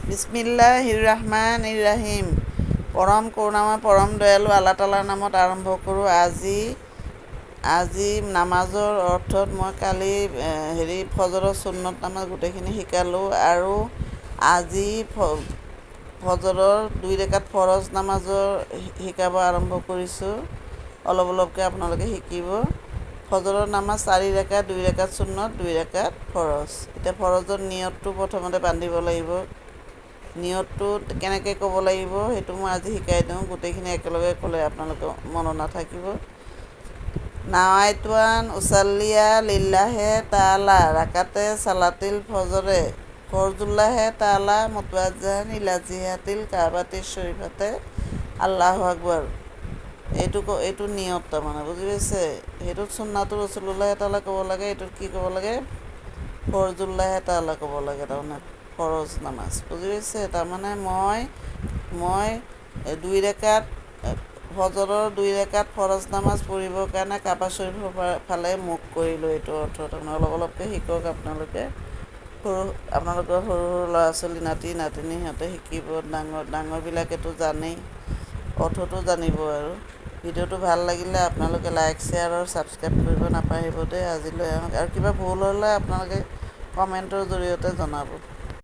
বিসমিল্লাহিৰ ৰহমানিৰ ৰহিম। পৰম কৰুণাময় পৰম দয়ালু আল্লাহ তালাৰ নামত আৰম্ভ কৰোঁ। আজি নামাজৰ অৰ্থত মই কালি ফজৰৰ সুন্নত নামাজ গোটেইখিনি শিকালোঁ আৰু আজি ফজৰৰ 2 ৰাকাত ফৰজ নামাজৰ শিকাব আৰম্ভ কৰিছোঁ। অলপ অলপকৈ আপোনালোকে শিকিব। ফজৰৰ নামাজ 4 ৰাকাত, 2 ৰাকাত সুন্নত, 2 ৰাকাত ফৰজ। এতিয়া ফৰজৰ নিয়তটো প্ৰথমতে বান্ধিব লাগিব। নিয়তটো কেনেকৈ ক'ব লাগিব সেইটো মই আজি শিকাই দিওঁ। গোটেইখিনি একেলগে ক'লে আপোনালোকৰ মনত নাথাকিব। নাৱাইতুৱান উচাল্লিয়া লিল্লাহে তাআলা ৰাকাতে চালাতিল ফজৰে ফৰজুল্লাহে তাআলা মুতৱাজ্জিহান ইলা জিহাতিল কাবাতিশ শৰীফাতে আল্লাহু আকবৰ। এইটো নিয়ত তাৰমানে, বুজি পাইছে? সেইটোত সুন্নাটো ৰচুলুল্লাহে তাআলা ক'ব লাগে, এইটোত কি ক'ব লাগে? ফৰজুল্লাহে তাআলা ক'ব লাগে, তাৰমানে ফৰজ নামাজ, বুজি পাইছে? তাৰমানে মই 2 ৰাকাত ফজৰৰ 2 ৰাকাত ফৰজ নামাজ পঢ়িবৰ কাৰণে কাবা শৰীফৰ ফালে মুখ কৰিলোঁ। এইটো অৰ্থ তাৰমানে অলপ অলপকৈ শিকক আপোনালোকে। আপোনালোকৰ সৰু সৰু ল'ৰা ছোৱালী নাতি নাতিনী সিহঁতে শিকিব। ডাঙৰবিলাকেতো জানেই, অৰ্থটো জানিব। আৰু ভিডিঅ'টো ভাল লাগিলে আপোনালোকে লাইক শ্বেয়াৰ আৰু ছাবস্ক্ৰাইব কৰিব নাপাহৰিব দেই। আজিলৈ আৰু কিবা ভুল হ'লে আপোনালোকে কমেণ্টৰ জৰিয়তে জনাব।